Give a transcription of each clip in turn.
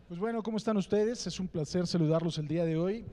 Pues bueno, ¿cómo están ustedes? Es un placer saludarlos el día de hoy.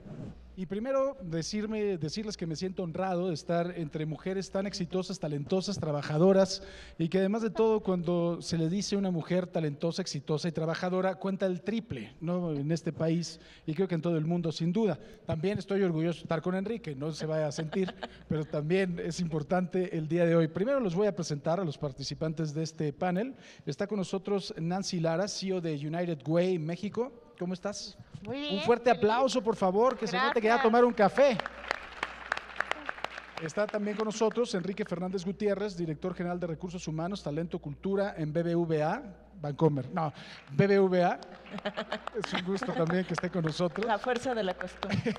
Y primero decirles que me siento honrado de estar entre mujeres tan exitosas, talentosas, trabajadoras y que además de todo, cuando se le dice a una mujer talentosa, exitosa y trabajadora, cuenta el triple, ¿no? En este país y creo que en todo el mundo, sin duda. También estoy orgulloso de estar con Enrique, no se vaya a sentir, pero también es importante el día de hoy. Primero los voy a presentar a los participantes de este panel. Está con nosotros Nancy Lara, CEO de United Way México. ¿Cómo estás? Muy Un bien, fuerte feliz. aplauso, por favor, que se note que va a Gracias. tomar un café. Está también con nosotros Enrique Fernández Gutiérrez, director general de Recursos Humanos, Talento, Cultura en BBVA, Bancomer. No, BBVA. Es un gusto también que esté con nosotros. La fuerza de la costumbre.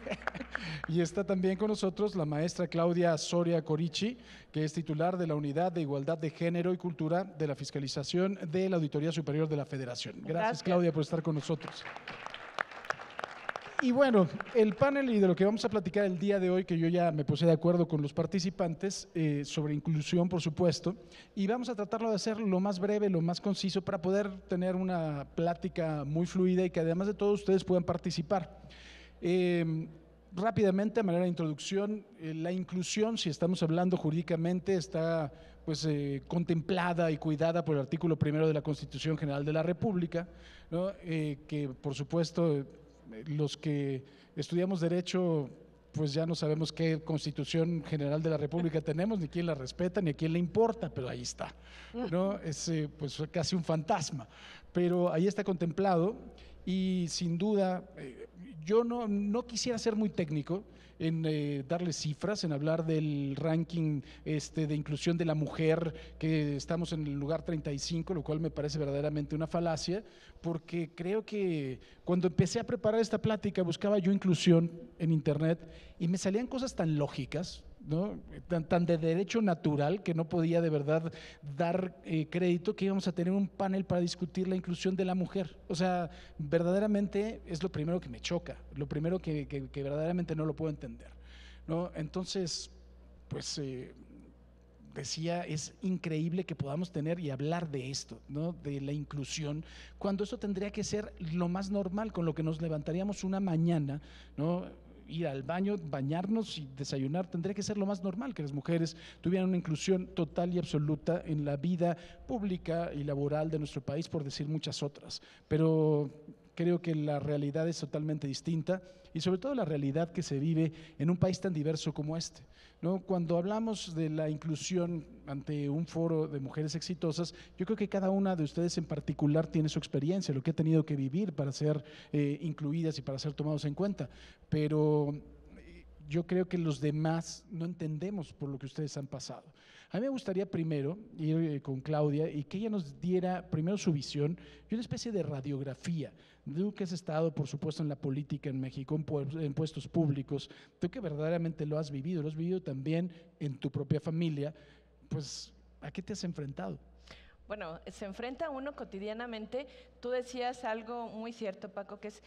Y está también con nosotros la maestra Claudia Soria Corichi, que es titular de la Unidad de Igualdad de Género y Cultura de la Fiscalización de la Auditoría Superior de la Federación. Gracias, Claudia, por estar con nosotros. Y bueno, el panel y de lo que vamos a platicar el día de hoy, que yo ya me puse de acuerdo con los participantes, sobre inclusión, por supuesto, y vamos a tratarlo de hacer lo más breve, lo más conciso, para poder tener una plática muy fluida y que además de todo ustedes puedan participar. Rápidamente, a manera de introducción, la inclusión, si estamos hablando jurídicamente, está pues contemplada y cuidada por el artículo primero de la Constitución General de la República, ¿no? Que por supuesto los que estudiamos Derecho, pues ya no sabemos qué Constitución General de la República tenemos, ni quién la respeta, ni a quién le importa, pero ahí está, ¿no? Es pues casi un fantasma, pero ahí está contemplado y sin duda yo no quisiera ser muy técnico en darle cifras, en hablar del ranking de inclusión de la mujer, que estamos en el lugar 35, lo cual me parece verdaderamente una falacia, porque creo que cuando empecé a preparar esta plática buscaba yo inclusión en internet y me salían cosas tan lógicas, ¿no? Tan de derecho natural que no podía de verdad dar crédito que íbamos a tener un panel para discutir la inclusión de la mujer. O sea, verdaderamente es lo primero que me choca, lo primero que verdaderamente no lo puedo entender, ¿no? Entonces, pues decía, es increíble que podamos tener y hablar de esto, ¿no? De la inclusión, cuando eso tendría que ser lo más normal, con lo que nos levantaríamos una mañana, ¿no? Ir al baño, bañarnos y desayunar, tendría que ser lo más normal, que las mujeres tuvieran una inclusión total y absoluta en la vida pública y laboral de nuestro país, por decir muchas otras. Pero creo que la realidad es totalmente distinta y sobre todo la realidad que se vive en un país tan diverso como este, ¿no? Cuando hablamos de la inclusión ante un foro de mujeres exitosas, yo creo que cada una de ustedes en particular tiene su experiencia, lo que ha tenido que vivir para ser incluidas y para ser tomados en cuenta, pero yo creo que los demás no entendemos por lo que ustedes han pasado. A mí me gustaría primero ir con Claudia y que ella nos diera primero su visión y una especie de radiografía. Tú que has estado, por supuesto, en la política en México, en puestos públicos, tú que verdaderamente lo has vivido también en tu propia familia, pues, ¿a qué te has enfrentado? Bueno, se enfrenta uno cotidianamente. Tú decías algo muy cierto, Paco, que es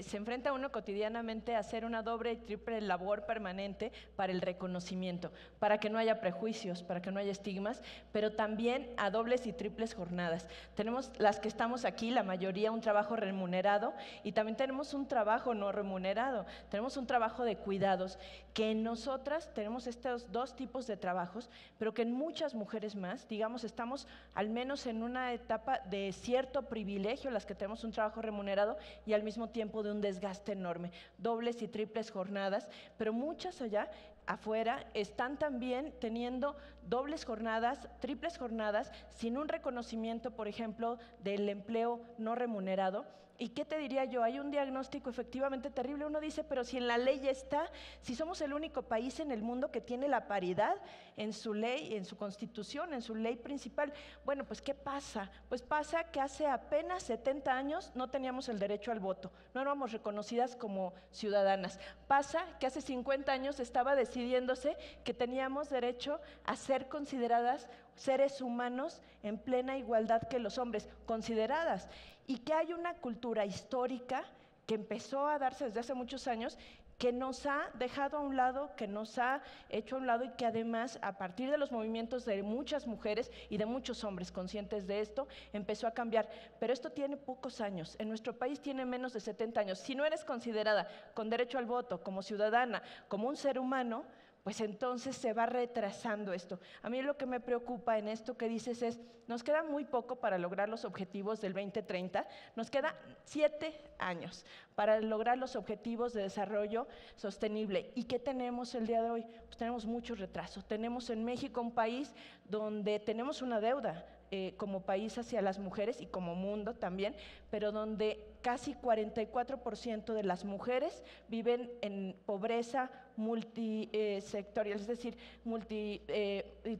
se enfrenta uno cotidianamente a hacer una doble y triple labor permanente para el reconocimiento, para que no haya prejuicios, para que no haya estigmas, pero también a dobles y triples jornadas. Tenemos las que estamos aquí, la mayoría, un trabajo remunerado y también tenemos un trabajo no remunerado. Tenemos un trabajo de cuidados, que en nosotras tenemos estos dos tipos de trabajos, pero que en muchas mujeres más, digamos, estamos al menos en una etapa de cierto privilegio, las que tenemos un trabajo remunerado y al mismo tiempo de un desgaste enorme, dobles y triples jornadas, pero muchas allá afuera están también teniendo dobles jornadas, triples jornadas, sin un reconocimiento, por ejemplo, del empleo no remunerado. ¿Y qué te diría yo? Hay un diagnóstico efectivamente terrible. Uno dice, pero si en la ley está, si somos el único país en el mundo que tiene la paridad en su ley, en su constitución, en su ley principal. Bueno, pues ¿qué pasa? Pues pasa que hace apenas 70 años no teníamos el derecho al voto, no éramos reconocidas como ciudadanas. Pasa que hace 50 años estaba decidiéndose que teníamos derecho a ser consideradas seres humanos en plena igualdad que los hombres, consideradas, y que hay una cultura histórica que empezó a darse desde hace muchos años que nos ha dejado a un lado, que nos ha hecho a un lado y que además, a partir de los movimientos de muchas mujeres y de muchos hombres conscientes de esto, empezó a cambiar. Pero esto tiene pocos años. En nuestro país tiene menos de 70 años. Si no eres considerada con derecho al voto, como ciudadana, como un ser humano, pues entonces se va retrasando esto. A mí lo que me preocupa en esto que dices es, nos queda muy poco para lograr los objetivos del 2030, nos queda 7 años para lograr los objetivos de desarrollo sostenible. ¿Y qué tenemos el día de hoy? Pues tenemos mucho retraso. Tenemos en México un país donde tenemos una deuda como país hacia las mujeres y como mundo también, pero donde casi 44% de las mujeres viven en pobreza multisectorial, es decir,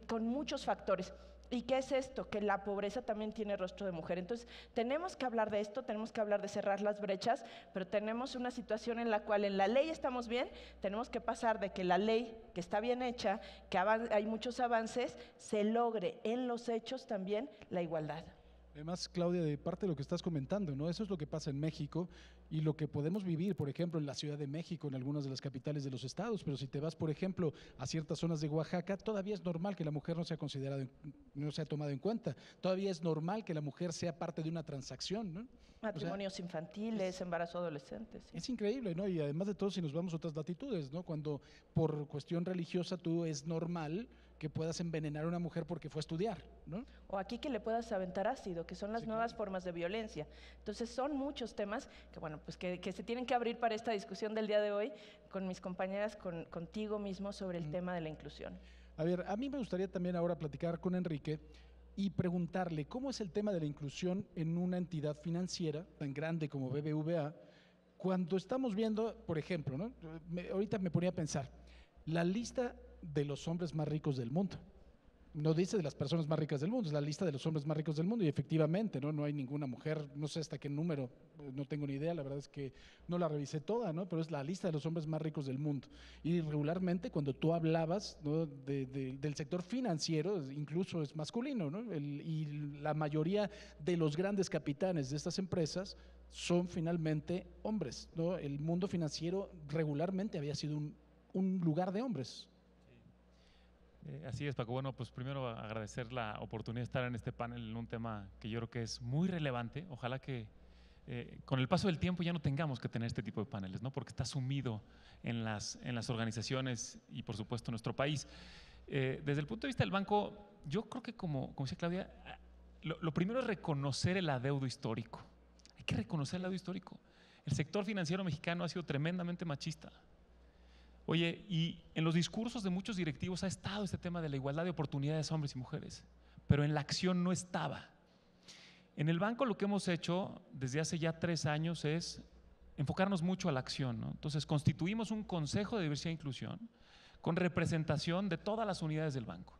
con muchos factores. ¿Y qué es esto? Que la pobreza también tiene rostro de mujer. Entonces, tenemos que hablar de esto, tenemos que hablar de cerrar las brechas, pero tenemos una situación en la cual en la ley estamos bien, tenemos que pasar de que la ley, que está bien hecha, que hay muchos avances, se logre en los hechos también la igualdad. Además, Claudia, de parte de lo que estás comentando, ¿no? Eso es lo que pasa en México y lo que podemos vivir, por ejemplo, en la Ciudad de México, en algunas de las capitales de los estados, pero si te vas, por ejemplo, a ciertas zonas de Oaxaca, todavía es normal que la mujer no sea considerada, no sea tomada en cuenta. Todavía es normal que la mujer sea parte de una transacción, ¿no? Matrimonios infantiles, embarazo adolescente. Sí. Es increíble, ¿no? Y además de todo, si nos vamos a otras latitudes, ¿no? Cuando por cuestión religiosa tú es normal que puedas envenenar a una mujer porque fue a estudiar, ¿no? O aquí que le puedas aventar ácido, que son las nuevas formas de violencia. Entonces son muchos temas que, bueno, pues que se tienen que abrir para esta discusión del día de hoy con mis compañeras, contigo mismo sobre el tema de la inclusión. A ver, a mí me gustaría también ahora platicar con Enrique y preguntarle cómo es el tema de la inclusión en una entidad financiera tan grande como BBVA, cuando estamos viendo, por ejemplo, ¿no? Ahorita me ponía a pensar, la lista de los hombres más ricos del mundo. No dice de las personas más ricas del mundo, es la lista de los hombres más ricos del mundo y efectivamente, ¿no? No hay ninguna mujer, no sé hasta qué número, no tengo ni idea, la verdad es que no la revisé toda, ¿no? Pero es la lista de los hombres más ricos del mundo. Y regularmente cuando tú hablabas, ¿no? del sector financiero, incluso es masculino, ¿no? Y la mayoría de los grandes capitanes de estas empresas son finalmente hombres, ¿no? El mundo financiero regularmente había sido un lugar de hombres. Así es, Paco. Bueno, pues primero agradecer la oportunidad de estar en este panel en un tema que yo creo que es muy relevante. Ojalá que con el paso del tiempo ya no tengamos que tener este tipo de paneles, ¿no? Porque está sumido en las organizaciones y por supuesto en nuestro país. Desde el punto de vista del banco, yo creo que como decía Claudia, lo primero es reconocer el adeudo histórico. Hay que reconocer el adeudo histórico. El sector financiero mexicano ha sido tremendamente machista. Oye, y en los discursos de muchos directivos ha estado este tema de la igualdad de oportunidades hombres y mujeres, pero en la acción no estaba. En el banco lo que hemos hecho desde hace ya 3 años es enfocarnos mucho a la acción, ¿no? Entonces constituimos un consejo de diversidad e inclusión con representación de todas las unidades del banco.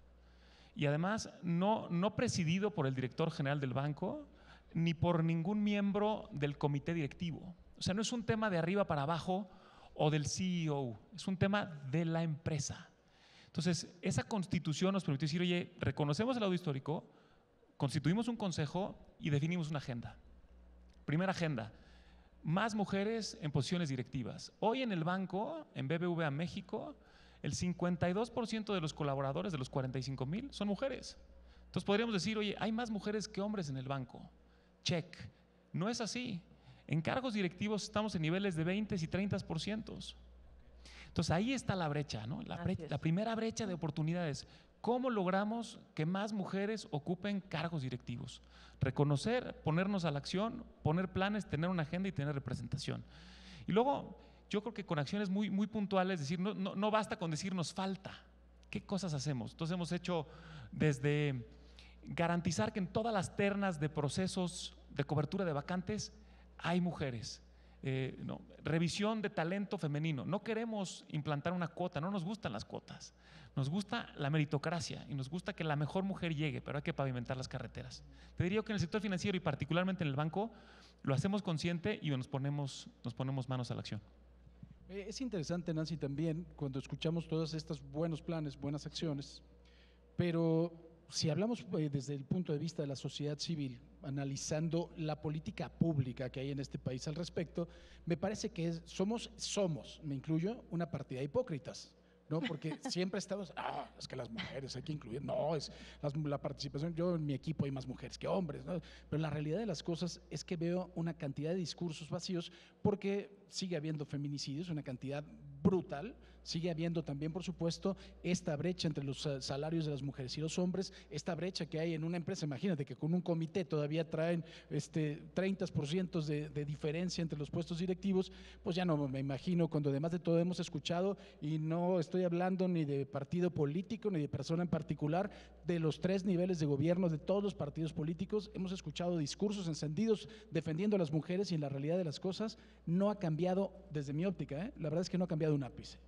Y además no presidido por el director general del banco ni por ningún miembro del comité directivo. O sea, no es un tema de arriba para abajo o del CEO, es un tema de la empresa. Entonces, esa constitución nos permitió decir, oye, reconocemos el adeudo histórico, constituimos un consejo y definimos una agenda. Primera agenda, más mujeres en posiciones directivas. Hoy en el banco, en BBVA México, el 52% de los colaboradores de los 45,000 son mujeres. Entonces podríamos decir, oye, hay más mujeres que hombres en el banco. Check. No es así. En cargos directivos estamos en niveles de 20 y 30%. Entonces ahí está la brecha, ¿no? La primera brecha de oportunidades. ¿Cómo logramos que más mujeres ocupen cargos directivos? Reconocer, ponernos a la acción, poner planes, tener una agenda y tener representación. Y luego, yo creo que con acciones muy, muy puntuales, decir, no basta con decir nos falta. ¿Qué cosas hacemos? Entonces hemos hecho desde garantizar que en todas las ternas de procesos de cobertura de vacantes hay mujeres. Revisión de talento femenino. No queremos implantar una cuota, no nos gustan las cuotas. Nos gusta la meritocracia y nos gusta que la mejor mujer llegue, pero hay que pavimentar las carreteras. Te diría que en el sector financiero y particularmente en el banco lo hacemos consciente y nos ponemos manos a la acción. Es interesante, Nancy, también cuando escuchamos todos estos buenos planes, buenas acciones, pero si hablamos desde el punto de vista de la sociedad civil, analizando la política pública que hay en este país al respecto, me parece que somos, me incluyo, una partida de hipócritas. ¿No? Porque siempre estamos, es que las mujeres hay que incluir, no, es la participación, yo en mi equipo hay más mujeres que hombres, ¿no? Pero la realidad de las cosas es que veo una cantidad de discursos vacíos porque sigue habiendo feminicidios, una cantidad brutal, sigue habiendo también, por supuesto, esta brecha entre los salarios de las mujeres y los hombres, esta brecha que hay en una empresa, imagínate que con un comité todavía traen 30% de diferencia entre los puestos directivos, pues ya no me imagino cuando además de todo hemos escuchado, y no estoy hablando ni de partido político ni de persona en particular, de los 3 niveles de gobierno de todos los partidos políticos, hemos escuchado discursos encendidos defendiendo a las mujeres y en la realidad de las cosas no ha cambiado desde mi óptica, la verdad es que no ha cambiado un ápice.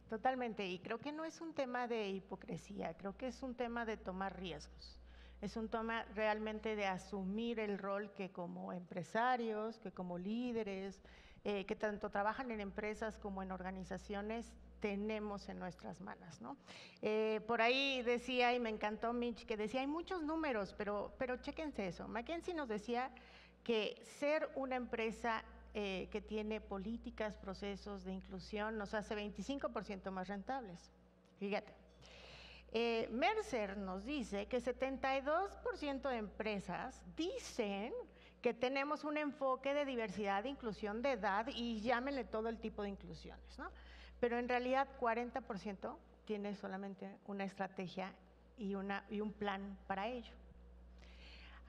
Totalmente, y creo que no es un tema de hipocresía, creo que es un tema de tomar riesgos, es un tema realmente de asumir el rol que como empresarios, que como líderes, que tanto trabajan en empresas como en organizaciones, tenemos en nuestras manos, ¿no? Por ahí decía, y me encantó Mitch, que decía, hay muchos números, pero chéquense eso. McKinsey nos decía que ser una empresa que tiene políticas, procesos de inclusión, nos hace 25% más rentables. Fíjate. Mercer nos dice que 72% de empresas dicen que tenemos un enfoque de diversidad, de inclusión, de edad y llámenle todo el tipo de inclusiones, ¿no? Pero en realidad 40% tiene solamente una estrategia y un plan para ello.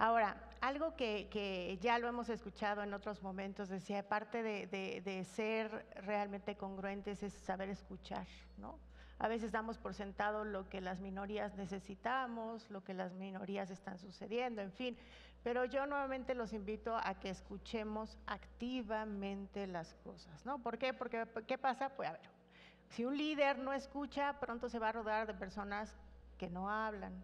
Ahora, algo que ya lo hemos escuchado en otros momentos, decía, parte de ser realmente congruentes es saber escuchar, ¿no? A veces damos por sentado lo que las minorías necesitamos, lo que las minorías están sucediendo, en fin. Pero yo nuevamente los invito a que escuchemos activamente las cosas, ¿no? ¿Por qué? Porque, ¿qué pasa? Pues a ver, si un líder no escucha, pronto se va a rodear de personas que no hablan.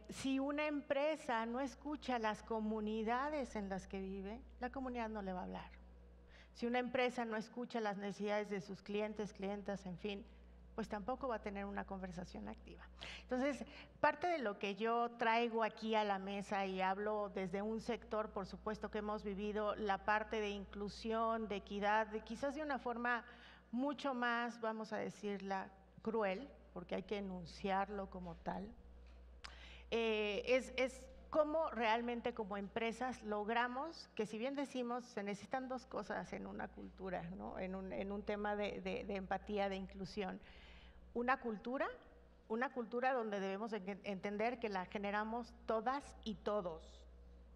Si una empresa no escucha las comunidades en las que vive, la comunidad no le va a hablar. Si una empresa no escucha las necesidades de sus clientes, clientas, en fin, pues tampoco va a tener una conversación activa. Entonces, parte de lo que yo traigo aquí a la mesa y hablo desde un sector, por supuesto que hemos vivido la parte de inclusión, de equidad, quizás de una forma mucho más, vamos a decirla, cruel, porque hay que enunciarlo como tal. Es cómo realmente como empresas logramos que, si bien decimos se necesitan 2 cosas en una cultura, ¿no? en un tema de empatía, de inclusión, una cultura donde debemos entender que la generamos todas y todos.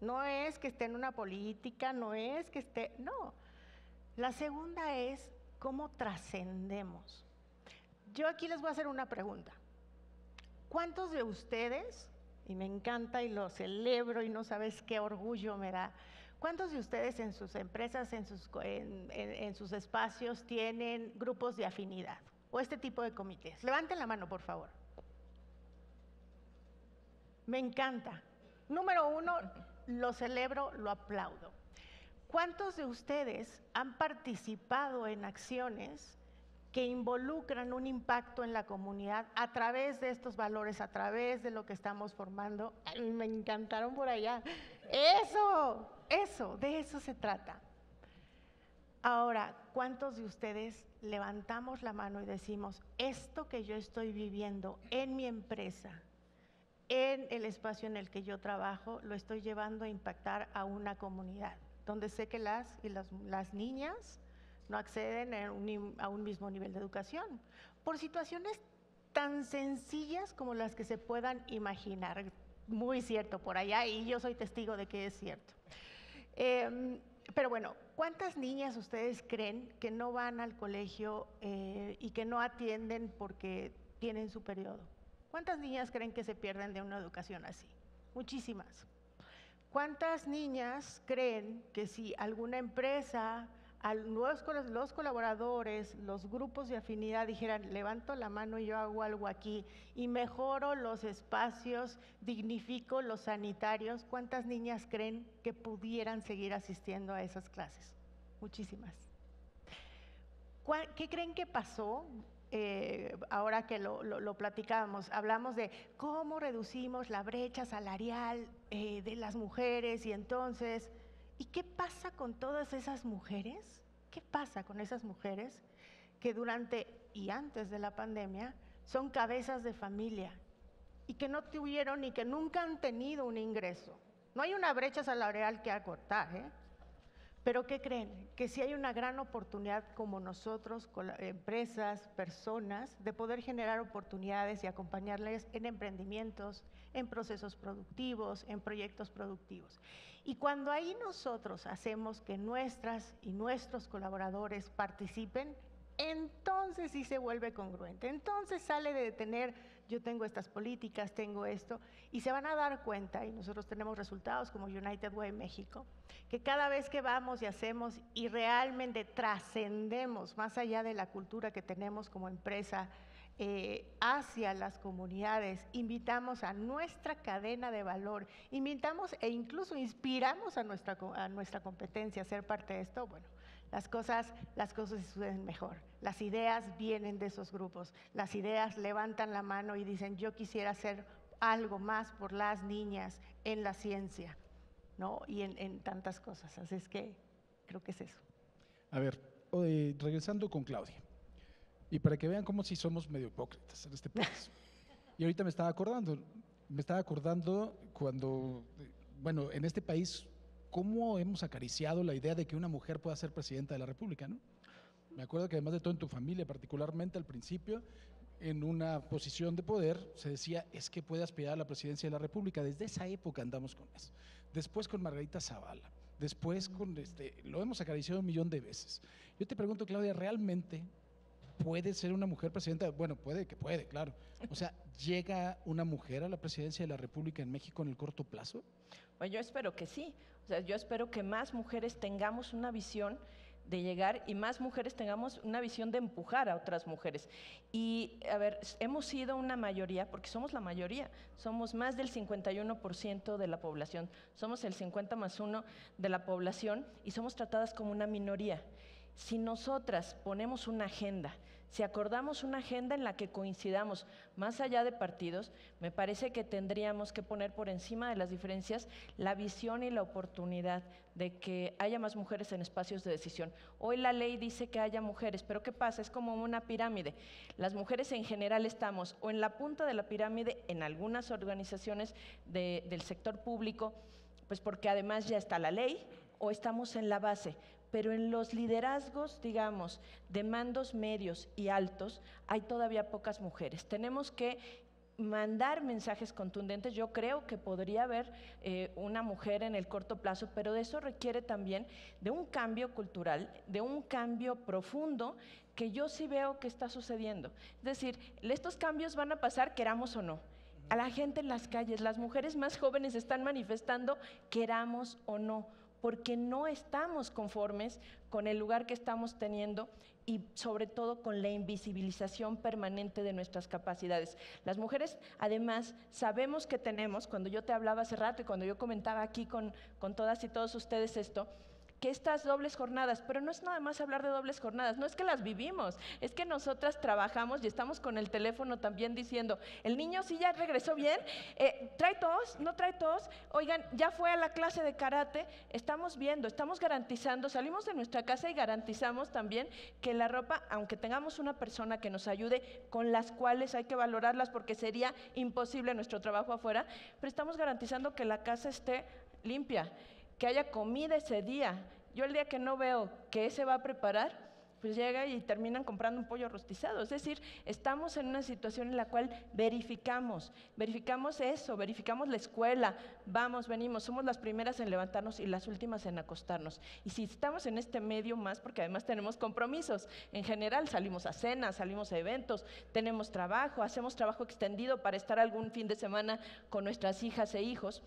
No es que esté en una política, no es que esté, no. La segunda es cómo trascendemos. Yo aquí les voy a hacer una pregunta. ¿Cuántos de ustedes, y me encanta y lo celebro y no sabes qué orgullo me da, cuántos de ustedes en sus empresas, en sus espacios tienen grupos de afinidad o este tipo de comités? Levanten la mano, por favor. Me encanta. Número 1, lo celebro, lo aplaudo. ¿Cuántos de ustedes han participado en acciones que involucran un impacto en la comunidad a través de estos valores, a través de lo que estamos formando? Ay, me encantaron por allá. Eso, de eso se trata. Ahora, ¿cuántos de ustedes levantamos la mano y decimos, esto que yo estoy viviendo en mi empresa, en el espacio en el que yo trabajo, lo estoy llevando a impactar a una comunidad, donde sé que las niñas no acceden a un mismo nivel de educación, por situaciones tan sencillas como las que se puedan imaginar? Muy cierto por allá, y yo soy testigo de que es cierto. Pero bueno, ¿cuántas niñas ustedes creen que no van al colegio y que no atienden porque tienen su periodo? ¿Cuántas niñas creen que se pierden de una educación así? Muchísimas. ¿Cuántas niñas creen que si alguna empresa, los colaboradores, los grupos de afinidad dijeran, levanto la mano y yo hago algo aquí y mejoro los espacios, dignifico los sanitarios, cuántas niñas creen que pudieran seguir asistiendo a esas clases? Muchísimas. ¿Qué creen que pasó ahora que lo platicábamos, hablamos de cómo reducimos la brecha salarial de las mujeres y entonces, ¿y qué pasa con todas esas mujeres? ¿Qué pasa con esas mujeres que durante y antes de la pandemia son cabezas de familia y que no tuvieron y que nunca han tenido un ingreso? No hay una brecha salarial que acortar, ¿eh? Pero ¿qué creen? Que sí hay una gran oportunidad como nosotros, con empresas, personas, de poder generar oportunidades y acompañarles en emprendimientos, en procesos productivos, en proyectos productivos. Y cuando ahí nosotros hacemos que nuestras y nuestros colaboradores participen, entonces sí se vuelve congruente. Entonces sale de tener, yo tengo estas políticas, tengo esto, y se van a dar cuenta, y nosotros tenemos resultados como United Way México, que cada vez que vamos y hacemos y realmente trascendemos más allá de la cultura que tenemos como empresa hacia las comunidades, invitamos a nuestra cadena de valor, invitamos e incluso inspiramos a nuestra competencia a ser parte de esto, bueno, las cosas suceden mejor. Las ideas vienen de esos grupos, las ideas levantan la mano y dicen, yo quisiera hacer algo más por las niñas en la ciencia, ¿no? Y en tantas cosas. Así es que creo que es eso. A ver, regresando con Claudia, y para que vean cómo sí somos medio hipócritas en este país. Y ahorita me estaba acordando cuando, bueno, en este país, cómo hemos acariciado la idea de que una mujer pueda ser presidenta de la República, ¿no? Me acuerdo que además de todo en tu familia, particularmente al principio, en una posición de poder, se decía, es que puede aspirar a la presidencia de la República. Desde esa época andamos con eso. Después con Margarita Zavala, después con lo hemos acariciado 1,000,000 de veces. Yo te pregunto, Claudia, ¿realmente puede ser una mujer presidenta? Bueno, puede, claro. O sea, ¿llega una mujer a la presidencia de la República en México en el corto plazo? Pues yo espero que sí. O sea, yo espero que más mujeres tengamos una visión de llegar y más mujeres tengamos una visión de empujar a otras mujeres. Y, a ver, hemos sido una mayoría, porque somos la mayoría, somos más del 51% de la población, somos el 50+1 de la población y somos tratadas como una minoría. Si nosotras ponemos una agenda, si acordamos una agenda en la que coincidamos más allá de partidos, me parece que tendríamos que poner por encima de las diferencias la visión y la oportunidad de que haya más mujeres en espacios de decisión. Hoy la ley dice que haya mujeres, pero ¿qué pasa? Es como una pirámide. Las mujeres en general estamos o en la punta de la pirámide en algunas organizaciones del sector público, pues porque además ya está la ley, o estamos en la base. Pero en los liderazgos, digamos, de mandos medios y altos, hay todavía pocas mujeres. Tenemos que mandar mensajes contundentes. Yo creo que podría haber una mujer en el corto plazo, pero de eso requiere también de un cambio cultural, de un cambio profundo que yo sí veo que está sucediendo. Es decir, estos cambios van a pasar queramos o no. A la gente en las calles, las mujeres más jóvenes están manifestando queramos o no, porque no estamos conformes con el lugar que estamos teniendo y sobre todo con la invisibilización permanente de nuestras capacidades. Las mujeres, además, sabemos que tenemos, cuando yo te hablaba hace rato y cuando yo comentaba aquí con todas y todos ustedes esto, que estas dobles jornadas, pero no es nada más hablar de dobles jornadas, no es que las vivimos, es que nosotras trabajamos y estamos con el teléfono también diciendo, el niño sí ya regresó bien, trae tos, no trae tos, oigan, ya fue a la clase de karate, estamos viendo, estamos garantizando, salimos de nuestra casa y garantizamos también que la ropa, aunque tengamos una persona que nos ayude, con las cuales hay que valorarlas porque sería imposible nuestro trabajo afuera, pero estamos garantizando que la casa esté limpia, que haya comida ese día. Yo el día que no veo que ese va a preparar, pues llega y terminan comprando un pollo rostizado. Es decir, estamos en una situación en la cual verificamos eso, verificamos la escuela, vamos, venimos, somos las primeras en levantarnos y las últimas en acostarnos. Y si estamos en este medio más, porque además tenemos compromisos, en general salimos a cenas, salimos a eventos, tenemos trabajo, hacemos trabajo extendido para estar algún fin de semana con nuestras hijas e hijos.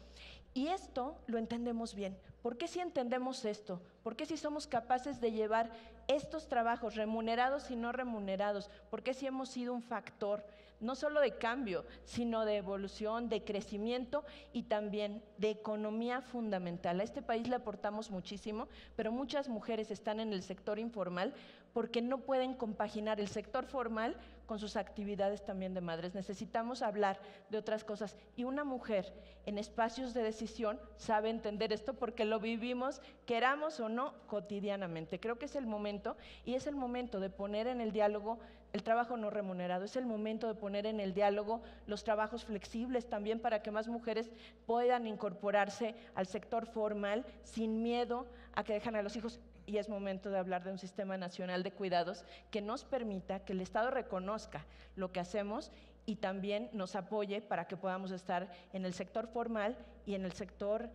Y esto lo entendemos bien. ¿Por qué si entendemos esto? ¿Por qué si somos capaces de llevar estos trabajos remunerados y no remunerados? ¿Por qué si hemos sido un factor no solo de cambio, sino de evolución, de crecimiento y también de economía fundamental. A este país le aportamos muchísimo, pero muchas mujeres están en el sector informal porque no pueden compaginar el sector formal con sus actividades también de madres. Necesitamos hablar de otras cosas y una mujer en espacios de decisión sabe entender esto porque lo vivimos, queramos o no, cotidianamente. Creo que es el momento y es el momento de poner en el diálogo el trabajo no remunerado, es el momento de poner en el diálogo los trabajos flexibles también para que más mujeres puedan incorporarse al sector formal sin miedo a que dejan a los hijos. Y es momento de hablar de un sistema nacional de cuidados que nos permita que el Estado reconozca lo que hacemos y también nos apoye para que podamos estar en el sector formal y en el sector,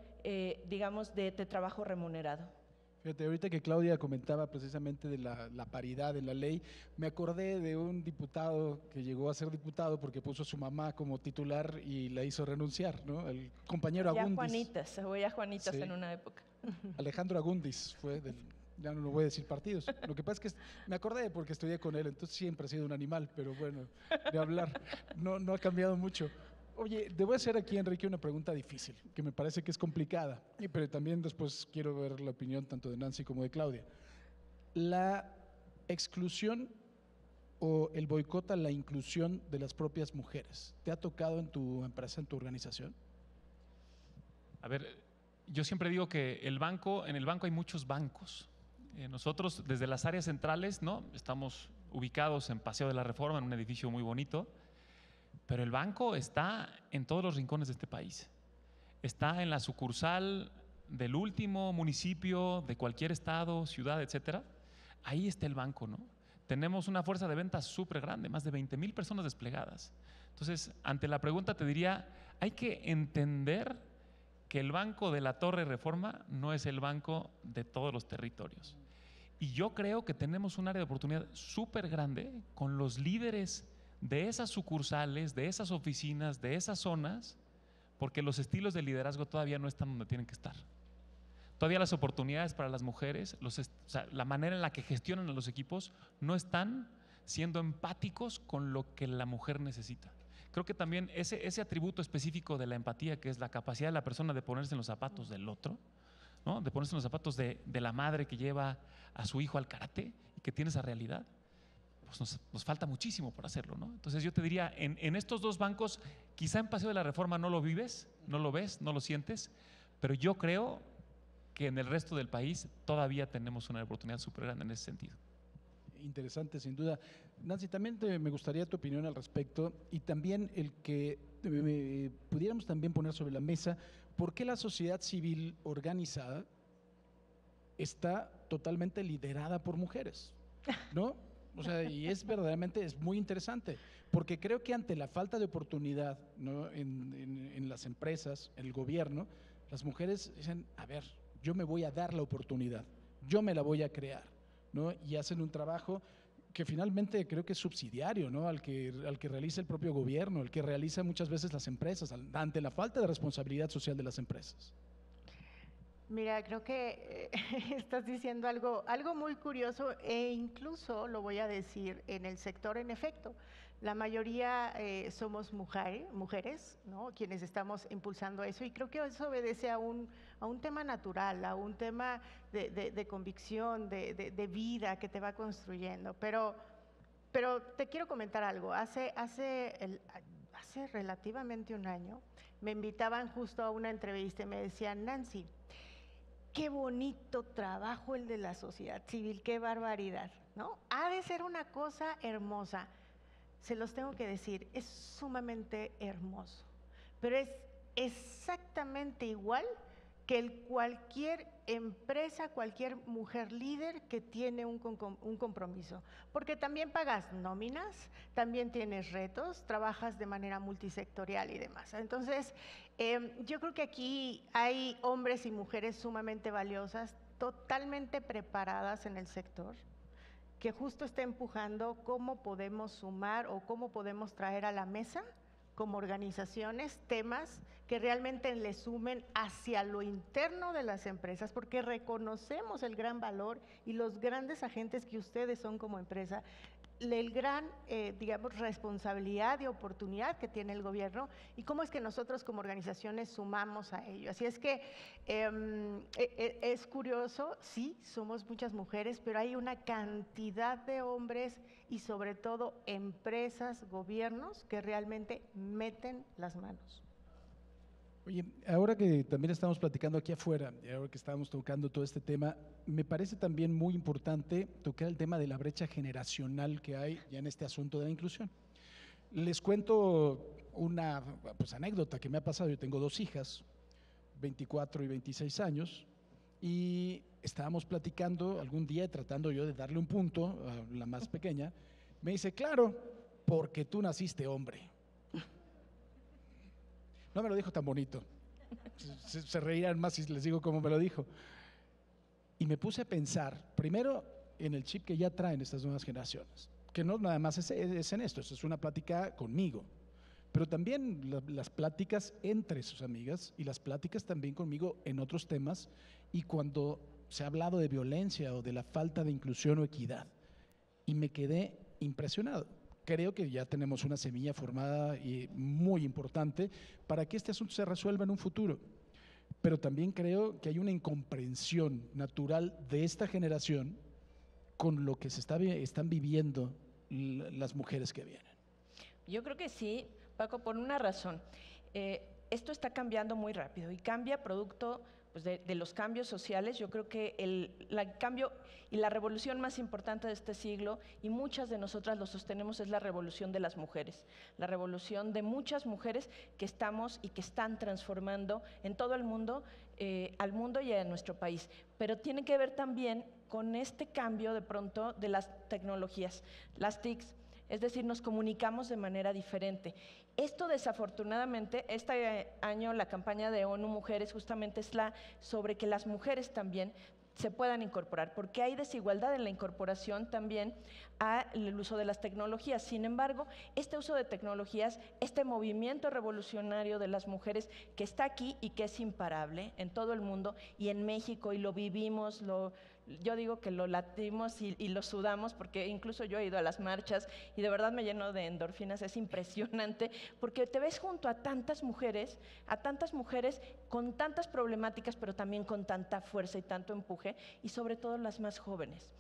digamos, de trabajo remunerado. Fíjate, ahorita que Claudia comentaba precisamente de la paridad en la ley, me acordé de un diputado que llegó a ser diputado porque puso a su mamá como titular y la hizo renunciar, ¿no? El compañero Agundis. Voy a Juanitas Sí. en una época. Alejandro Agundis fue ya no voy a decir partidos. Lo que pasa es que me acordé porque estudié con él, entonces siempre ha sido un animal, pero bueno, de hablar, no ha cambiado mucho. Oye, debo hacer aquí, Enrique, una pregunta difícil, que me parece que es complicada, pero también después quiero ver la opinión tanto de Nancy como de Claudia. ¿La exclusión o el boicot a la inclusión de las propias mujeres te ha tocado en tu empresa, en tu organización? A ver, yo siempre digo que en el banco hay muchos bancos. Nosotros desde las áreas centrales, ¿no? Estamos ubicados en Paseo de la Reforma, en un edificio muy bonito, pero el banco está en todos los rincones de este país. Está en la sucursal del último municipio de cualquier estado, ciudad, etcétera. Ahí está el banco, ¿no? Tenemos una fuerza de ventas súper grande, más de 20,000 personas desplegadas. Entonces, ante la pregunta te diría, hay que entender que el Banco de la Torre Reforma no es el banco de todos los territorios. Y yo creo que tenemos un área de oportunidad súper grande con los líderes de esas sucursales, de esas oficinas, de esas zonas, porque los estilos de liderazgo todavía no están donde tienen que estar. Todavía las oportunidades para las mujeres, la manera en la que gestionan a los equipos, no están siendo empáticos con lo que la mujer necesita. Creo que también ese atributo específico de la empatía, que es la capacidad de la persona de ponerse en los zapatos del otro, ¿no? De ponerse en los zapatos de la madre que lleva a su hijo al karate y que tiene esa realidad, pues nos falta muchísimo por hacerlo, ¿no? Entonces yo te diría, en estos dos bancos, quizá en Paseo de la Reforma no lo vives, no lo ves, no lo sientes, pero yo creo que en el resto del país todavía tenemos una oportunidad súper grande en ese sentido. Interesante, sin duda. Nancy, también me gustaría tu opinión al respecto y también el que pudiéramos también poner sobre la mesa por qué la sociedad civil organizada está totalmente liderada por mujeres, ¿no? O sea, y verdaderamente es muy interesante, porque creo que ante la falta de oportunidad, ¿no? en las empresas, en el gobierno, las mujeres dicen, a ver, yo me voy a dar la oportunidad, yo me la voy a crear, ¿no? Y hacen un trabajo que finalmente creo que es subsidiario, ¿no? al que realiza el propio gobierno, el que realiza muchas veces las empresas, ante la falta de responsabilidad social de las empresas. Mira, creo que estás diciendo algo muy curioso e incluso lo voy a decir en el sector, en efecto. La mayoría somos mujeres, ¿no? Quienes estamos impulsando eso, y creo que eso obedece a un tema natural, a un tema de convicción, de vida que te va construyendo. Pero te quiero comentar algo. Hace relativamente un año me invitaban justo a una entrevista y me decían, Nancy, qué bonito trabajo el de la sociedad civil, qué barbaridad, ¿no? Ha de ser una cosa hermosa. Se los tengo que decir, es sumamente hermoso, pero es exactamente igual que cualquier empresa, cualquier mujer líder que tiene un compromiso, porque también pagas nóminas, también tienes retos, trabajas de manera multisectorial y demás. Entonces, yo creo que aquí hay hombres y mujeres sumamente valiosas, totalmente preparadas en el sector, que justo está empujando cómo podemos sumar o cómo podemos traer a la mesa como organizaciones temas que realmente le sumen hacia lo interno de las empresas, porque reconocemos el gran valor y los grandes agentes que ustedes son como empresa. el gran, digamos, responsabilidad y oportunidad que tiene el gobierno y cómo es que nosotros como organizaciones sumamos a ello. Así es que es curioso, sí, somos muchas mujeres, pero hay una cantidad de hombres y sobre todo empresas, gobiernos que realmente meten las manos. Oye, ahora que también estamos platicando aquí afuera, y ahora que estamos tocando todo este tema, me parece también muy importante tocar el tema de la brecha generacional que hay ya en este asunto de la inclusión. Les cuento una pues, anécdota que me ha pasado. Yo tengo 2 hijas, 24 y 26 años, y estábamos platicando algún día, tratando yo de darle un punto a la más pequeña. Me dice, claro, porque tú naciste hombre. No me lo dijo tan bonito. Se reían más si les digo cómo me lo dijo. Y me puse a pensar, primero, en el chip que ya traen estas nuevas generaciones, que no nada más es en esto es una plática conmigo, pero también las pláticas entre sus amigas y las pláticas también conmigo en otros temas, y cuando se ha hablado de violencia o de la falta de inclusión o equidad. Y me quedé impresionado. Creo que ya tenemos una semilla formada y muy importante para que este asunto se resuelva en un futuro. Pero también creo que hay una incomprensión natural de esta generación con lo que están viviendo las mujeres que vienen. Yo creo que sí, Paco, por una razón. Esto está cambiando muy rápido y cambia producto pues, de los cambios sociales. Yo creo que el cambio y la revolución más importante de este siglo, y muchas de nosotras lo sostenemos, es la revolución de las mujeres, la revolución de muchas mujeres que estamos y que están transformando en todo el mundo, al mundo y a nuestro país. Pero tiene que ver también con este cambio de pronto de las tecnologías, las TICs. Es decir, nos comunicamos de manera diferente. Esto desafortunadamente, este año la campaña de ONU Mujeres justamente es sobre que las mujeres también se puedan incorporar, porque hay desigualdad en la incorporación también al uso de las tecnologías. Sin embargo, este uso de tecnologías, este movimiento revolucionario de las mujeres que está aquí y que es imparable en todo el mundo y en México, y lo vivimos, yo digo que lo latimos y lo sudamos, porque incluso yo he ido a las marchas y de verdad me lleno de endorfinas. Es impresionante porque te ves junto a tantas mujeres con tantas problemáticas, pero también con tanta fuerza y tanto empuje, y sobre todo las más jóvenes.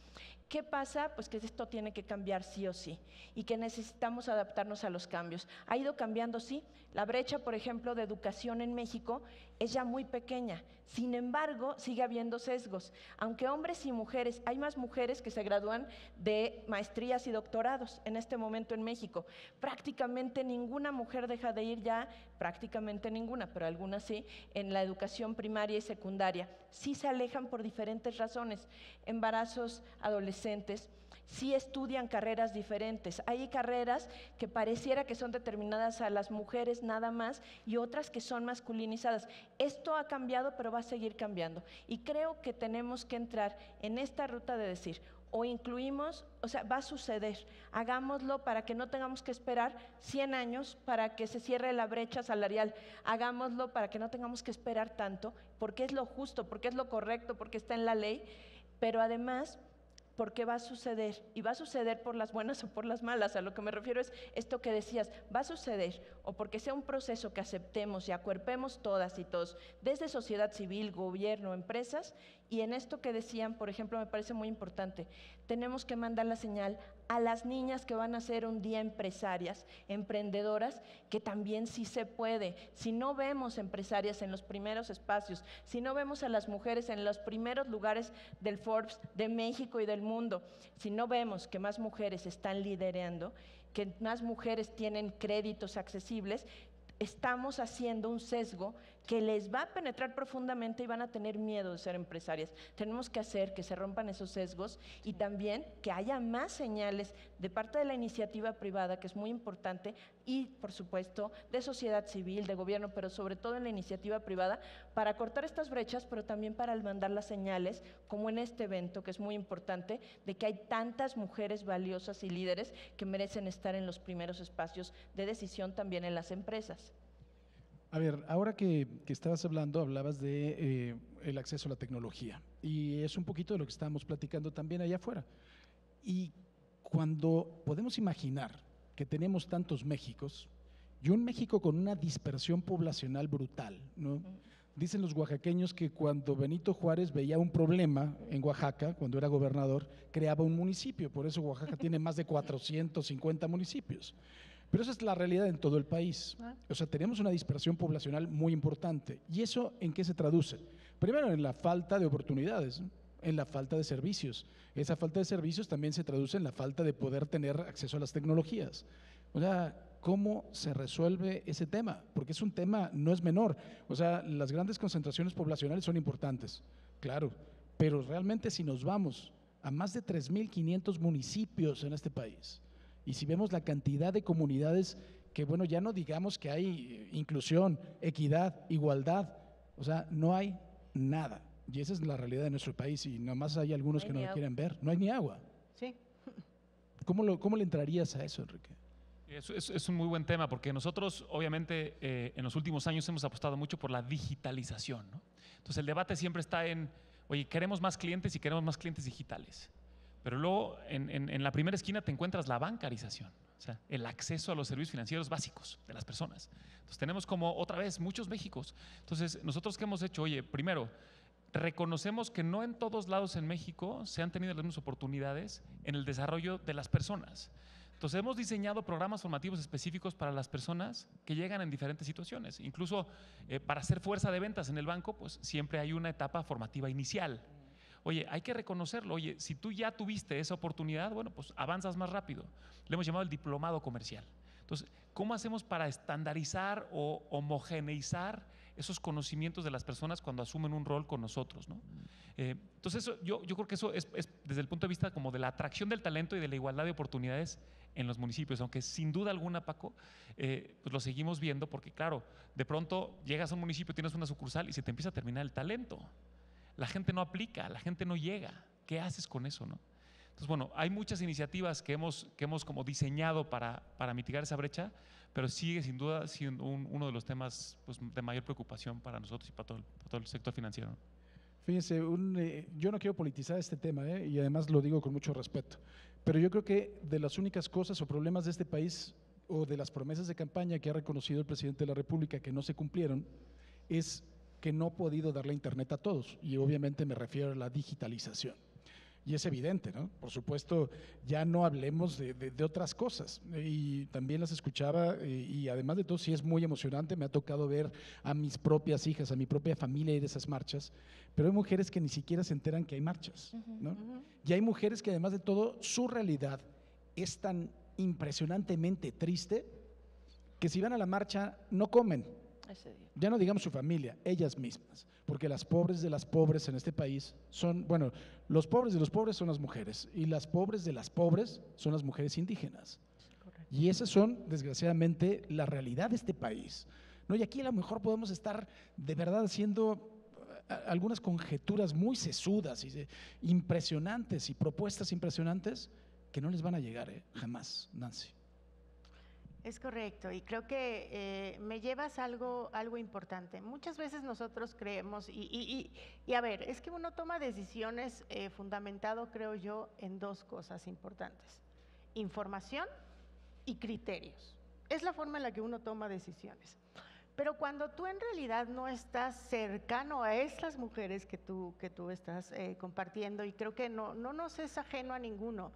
¿Qué pasa? Pues que esto tiene que cambiar sí o sí, y que necesitamos adaptarnos a los cambios. Ha ido cambiando, sí. La brecha, por ejemplo, de educación en México es ya muy pequeña. Sin embargo, sigue habiendo sesgos. Aunque hombres y mujeres, hay más mujeres que se gradúan de maestrías y doctorados en este momento en México. Prácticamente ninguna mujer deja de ir ya, prácticamente ninguna, pero algunas sí, en la educación primaria y secundaria. Sí se alejan por diferentes razones. Embarazos adolescentes, sí estudian carreras diferentes. Hay carreras que pareciera que son determinadas a las mujeres nada más, y otras que son masculinizadas. Esto ha cambiado, pero va a seguir cambiando. Y creo que tenemos que entrar en esta ruta de decir, o incluimos, o sea, va a suceder, hagámoslo para que no tengamos que esperar 100 años para que se cierre la brecha salarial, hagámoslo para que no tengamos que esperar tanto, porque es lo justo, porque es lo correcto, porque está en la ley, pero además porque va a suceder, y va a suceder por las buenas o por las malas. A lo que me refiero es esto que decías, va a suceder o porque sea un proceso que aceptemos y acuerpemos todas y todos, desde sociedad civil, gobierno, empresas. Y en esto que decían, por ejemplo, me parece muy importante, tenemos que mandar la señal a las niñas que van a ser un día empresarias, emprendedoras, que también sí se puede. Si no vemos empresarias en los primeros espacios, si no vemos a las mujeres en los primeros lugares del Forbes de México y del mundo, si no vemos que más mujeres están liderando, que más mujeres tienen créditos accesibles, estamos haciendo un sesgo que les va a penetrar profundamente y van a tener miedo de ser empresarias. Tenemos que hacer que se rompan esos sesgos y también que haya más señales de parte de la iniciativa privada, que es muy importante, y por supuesto de sociedad civil, de gobierno, pero sobre todo en la iniciativa privada, para cortar estas brechas, pero también para mandar las señales, como en este evento, que es muy importante, de que hay tantas mujeres valiosas y líderes que merecen estar en los primeros espacios de decisión también en las empresas. A ver, ahora que estabas hablabas de el acceso a la tecnología, y es un poquito de lo que estábamos platicando también allá afuera. Y cuando podemos imaginar que tenemos tantos Méxicos y un México con una dispersión poblacional brutal, ¿no? Dicen los oaxaqueños que cuando Benito Juárez veía un problema en Oaxaca, cuando era gobernador, creaba un municipio. Por eso Oaxaca tiene más de 450 municipios. Pero esa es la realidad en todo el país. O sea, tenemos una dispersión poblacional muy importante. ¿Y eso en qué se traduce? Primero, en la falta de oportunidades, ¿no? En la falta de servicios. Esa falta de servicios también se traduce en la falta de poder tener acceso a las tecnologías. O sea, ¿cómo se resuelve ese tema? Porque es un tema, no es menor. O sea, las grandes concentraciones poblacionales son importantes, claro, pero realmente si nos vamos a más de 3.500 municipios en este país, y si vemos la cantidad de comunidades que, bueno, ya no digamos que hay inclusión, equidad, igualdad, o sea, no hay nada. Y esa es la realidad de nuestro país y nomás hay algunos que no lo quieren ver. No hay ni agua. Sí. ¿Cómo le entrarías a eso, Enrique? Es un muy buen tema porque nosotros obviamente en los últimos años hemos apostado mucho por la digitalización, ¿no? Entonces el debate siempre está en, oye, queremos más clientes y queremos más clientes digitales. Pero luego en la primera esquina te encuentras la bancarización, o sea, el acceso a los servicios financieros básicos de las personas. Entonces tenemos como otra vez muchos Méxicos. Entonces nosotros ¿qué hemos hecho? Oye, primero, reconocemos que no en todos lados en México se han tenido las mismas oportunidades en el desarrollo de las personas. Entonces hemos diseñado programas formativos específicos para las personas que llegan en diferentes situaciones. Incluso para ser fuerza de ventas en el banco, pues siempre hay una etapa formativa inicial. Oye, hay que reconocerlo. Oye, si tú ya tuviste esa oportunidad, bueno, pues avanzas más rápido. Le hemos llamado el diplomado comercial. Entonces, ¿cómo hacemos para estandarizar o homogeneizar esos conocimientos de las personas cuando asumen un rol con nosotros, ¿no? Entonces, yo creo que eso es desde el punto de vista como de la atracción del talento y de la igualdad de oportunidades en los municipios, aunque sin duda alguna, Paco, pues lo seguimos viendo porque, claro, de pronto llegas a un municipio, tienes una sucursal y se te empieza a terminar el talento. La gente no aplica, la gente no llega. ¿Qué haces con eso, no? Entonces, bueno, hay muchas iniciativas que hemos como diseñado para mitigar esa brecha, pero sigue sin duda siendo uno de los temas pues, de mayor preocupación para nosotros y para todo el sector financiero. Fíjense, yo no quiero politizar este tema, y además lo digo con mucho respeto, pero yo creo que de las únicas cosas o problemas de este país o de las promesas de campaña que ha reconocido el presidente de la República que no se cumplieron es que no ha podido darle internet a todos, y obviamente me refiero a la digitalización. Y es evidente, ¿no? Por supuesto, ya no hablemos de otras cosas. Y también las escuchaba y además de todo, sí es muy emocionante. Me ha tocado ver a mis propias hijas, a mi propia familia ir a esas marchas, pero hay mujeres que ni siquiera se enteran que hay marchas, ¿no? Y hay mujeres que además de todo, su realidad es tan impresionantemente triste que si van a la marcha no comen. Ya no digamos su familia, ellas mismas, porque las pobres de las pobres en este país son, bueno, los pobres de los pobres son las mujeres y las pobres de las pobres son las mujeres indígenas. Y esas son, desgraciadamente, la realidad de este país, ¿no? Y aquí a lo mejor podemos estar de verdad haciendo algunas conjeturas muy sesudas y impresionantes y propuestas impresionantes que no les van a llegar, jamás, Nancy. Es correcto, y creo que me llevas algo importante. Muchas veces nosotros creemos, y a ver, es que uno toma decisiones fundamentado, creo yo, en dos cosas importantes: información y criterios. Es la forma en la que uno toma decisiones. Pero cuando tú en realidad no estás cercano a estas mujeres que tú estás compartiendo, y creo que no nos es ajeno a ninguno,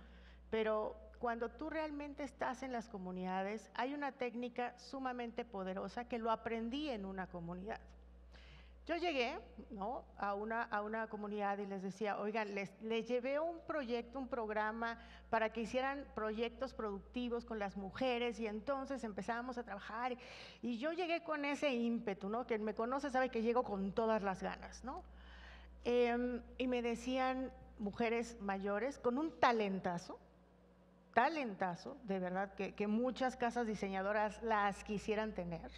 pero cuando tú realmente estás en las comunidades, hay una técnica sumamente poderosa que lo aprendí en una comunidad. Yo llegué, ¿no?, a una comunidad y les decía, oigan, les llevé un proyecto, un programa para que hicieran proyectos productivos con las mujeres, y entonces empezábamos a trabajar y yo llegué con ese ímpetu, ¿no? Quien me conoce sabe que llego con todas las ganas, ¿no? Y me decían mujeres mayores con un talentazo, de verdad, que muchas casas diseñadoras las quisieran tener.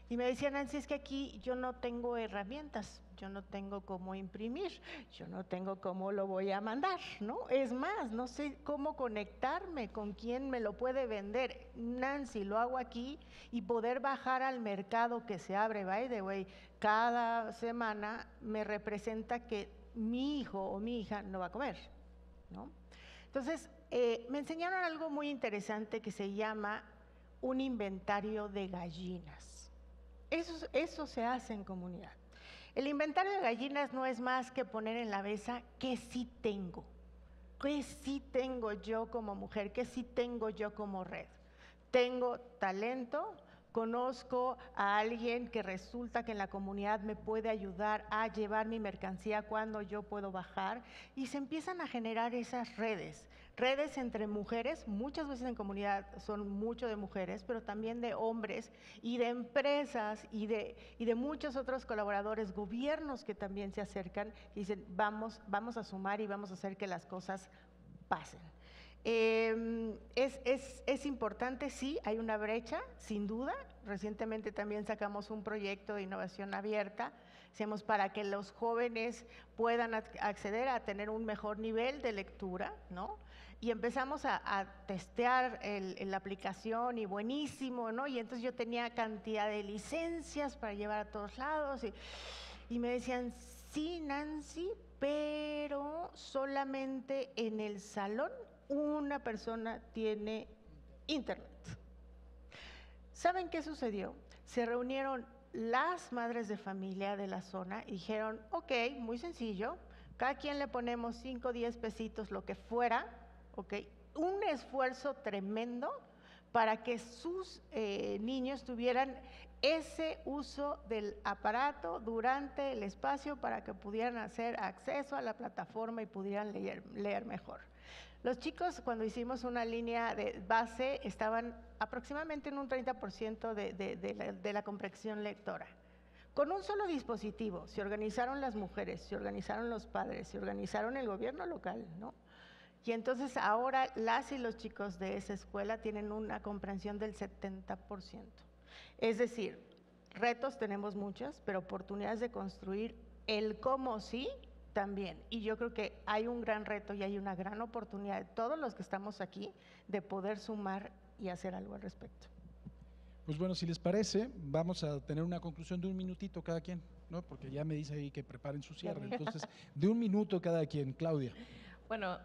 Y me decían, Nancy, es que aquí yo no tengo herramientas, yo no tengo cómo imprimir, yo no tengo cómo lo voy a mandar, ¿no? Es más, no sé cómo conectarme con quién me lo puede vender. Nancy, lo hago aquí, y poder bajar al mercado que se abre, by the way, cada semana me representa que mi hijo o mi hija no va a comer, ¿no? Entonces, me enseñaron algo muy interesante que se llama un inventario de gallinas. Eso se hace en comunidad. El inventario de gallinas no es más que poner en la mesa qué sí tengo. ¿Qué sí tengo yo como mujer? ¿Qué sí tengo yo como red? Tengo talento, conozco a alguien que resulta que en la comunidad me puede ayudar a llevar mi mercancía cuando yo puedo bajar, y se empiezan a generar esas redes entre mujeres, muchas veces en comunidad son mucho de mujeres, pero también de hombres y de empresas y de muchos otros colaboradores, gobiernos que también se acercan y dicen vamos a sumar y vamos a hacer que las cosas pasen. Es importante, sí, hay una brecha, sin duda. Recientemente también sacamos un proyecto de innovación abierta, hacemos para que los jóvenes puedan acceder a tener un mejor nivel de lectura, ¿no? Y empezamos a testear la aplicación y buenísimo, ¿no? Y entonces yo tenía cantidad de licencias para llevar a todos lados y me decían, sí, Nancy, pero solamente en el salón una persona tiene internet. ¿Saben qué sucedió? Se reunieron las madres de familia de la zona y dijeron, ok, muy sencillo, cada quien le ponemos 5 o 10 pesitos, lo que fuera, ok, un esfuerzo tremendo para que sus niños tuvieran ese uso del aparato durante el espacio para que pudieran hacer acceso a la plataforma y pudieran leer mejor. Los chicos, cuando hicimos una línea de base, estaban aproximadamente en un 30% de la comprensión lectora. Con un solo dispositivo, se organizaron las mujeres, se organizaron los padres, se organizaron el gobierno local, ¿no? Y entonces ahora las y los chicos de esa escuela tienen una comprensión del 70%. Es decir, retos tenemos muchos, pero oportunidades de construir el cómo sí también. Y yo creo que hay un gran reto y hay una gran oportunidad de todos los que estamos aquí de poder sumar y hacer algo al respecto. Pues bueno, si les parece, vamos a tener una conclusión de 1 minutito cada quien, ¿no? Porque ya me dice ahí que preparen su cierre. Entonces, de 1 minuto cada quien. Claudia. Bueno,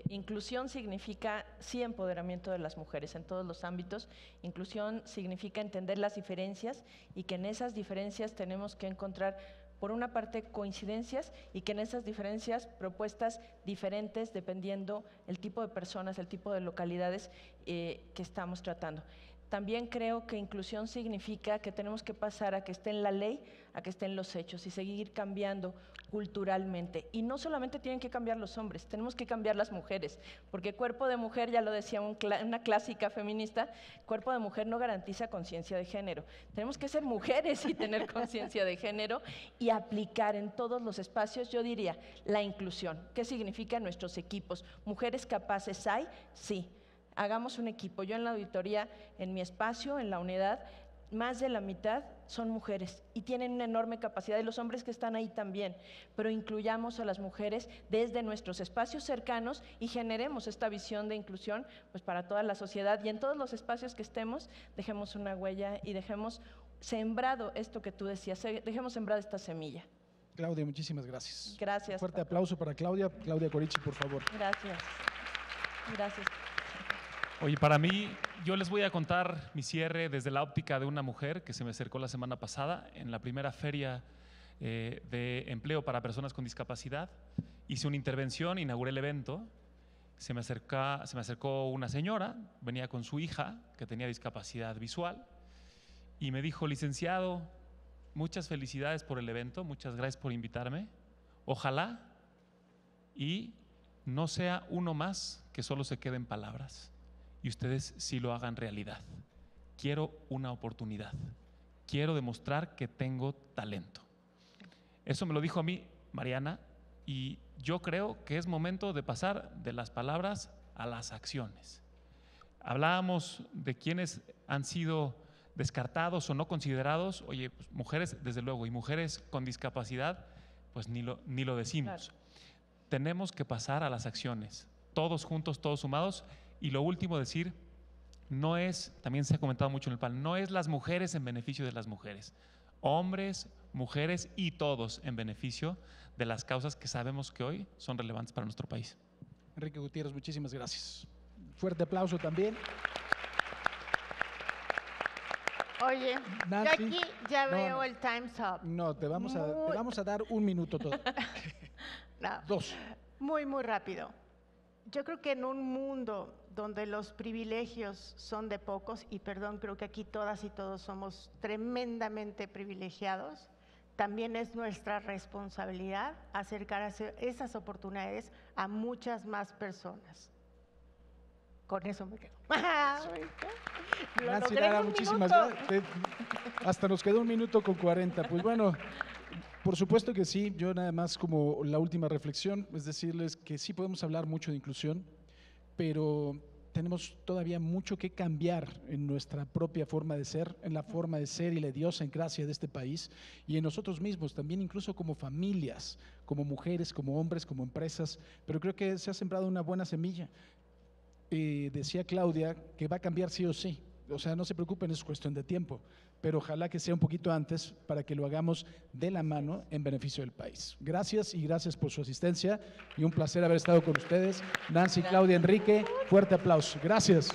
inclusión significa sí empoderamiento de las mujeres en todos los ámbitos. Inclusión significa entender las diferencias y que en esas diferencias tenemos que encontrar, por una parte, coincidencias y que en esas diferencias propuestas diferentes dependiendo el tipo de personas, el tipo de localidades que estamos tratando. También creo que inclusión significa que tenemos que pasar a que esté en la ley, a que esté en los hechos y seguir cambiando culturalmente. Y no solamente tienen que cambiar los hombres, tenemos que cambiar las mujeres, porque cuerpo de mujer, ya lo decía una clásica feminista, cuerpo de mujer no garantiza conciencia de género. Tenemos que ser mujeres y tener conciencia de género y aplicar en todos los espacios, yo diría, la inclusión. ¿Qué significa en nuestros equipos? ¿Mujeres capaces hay? Sí. Hagamos un equipo. Yo en la auditoría, en mi espacio, en la unidad, más de la mitad son mujeres y tienen una enorme capacidad, y los hombres que están ahí también, pero incluyamos a las mujeres desde nuestros espacios cercanos y generemos esta visión de inclusión pues para toda la sociedad, y en todos los espacios que estemos dejemos una huella y dejemos sembrado esto que tú decías, dejemos sembrada esta semilla. Claudia, muchísimas gracias. Gracias. Un fuerte aplauso para Claudia. Claudia Corichi, por favor. Gracias. Gracias. Oye, para mí, yo les voy a contar mi cierre desde la óptica de una mujer que se me acercó la semana pasada en la primera feria de empleo para personas con discapacidad. Hice una intervención, inauguré el evento, se me acercó una señora, venía con su hija que tenía discapacidad visual y me dijo, licenciado, muchas felicidades por el evento, muchas gracias por invitarme, ojalá y no sea uno más que solo se quede en palabras y ustedes sí lo hagan realidad. Quiero una oportunidad, quiero demostrar que tengo talento. Eso me lo dijo a mí Mariana y yo creo que es momento de pasar de las palabras a las acciones. Hablábamos de quienes han sido descartados o no considerados. Oye, pues, mujeres desde luego, y mujeres con discapacidad pues ni lo decimos. Claro. Tenemos que pasar a las acciones, todos juntos, todos sumados. Y lo último decir, no es, también se ha comentado mucho en el panel, no es las mujeres en beneficio de las mujeres, hombres, mujeres y todos en beneficio de las causas que sabemos que hoy son relevantes para nuestro país. Enrique Gutiérrez, muchísimas gracias. Fuerte aplauso también. Oye, Nancy, yo aquí ya no, veo no. el time's up. No, te vamos a dar 1 minuto todo. No, 2. muy, muy rápido. Yo creo que en un mundo donde los privilegios son de pocos, y perdón, creo que aquí todas y todos somos tremendamente privilegiados, también es nuestra responsabilidad acercar esas oportunidades a muchas más personas. Con eso me quedo. Lo Nancy logré en Lara, un muchísimas minuto. gracias. Hasta nos quedó 1 minuto con 40. Pues bueno, por supuesto que sí. Yo nada más como la última reflexión es decirles que sí podemos hablar mucho de inclusión, pero tenemos todavía mucho que cambiar en nuestra propia forma de ser, en la forma de ser y la idiosincrasia de este país y en nosotros mismos, también incluso como familias, como mujeres, como hombres, como empresas, pero creo que se ha sembrado una buena semilla. Decía Claudia que va a cambiar sí o sí, o sea, no se preocupen, es cuestión de tiempo, pero ojalá que sea un poquito antes para que lo hagamos de la mano en beneficio del país. Gracias y gracias por su asistencia y un placer haber estado con ustedes. Nancy, Claudia, Enrique, fuerte aplauso. Gracias.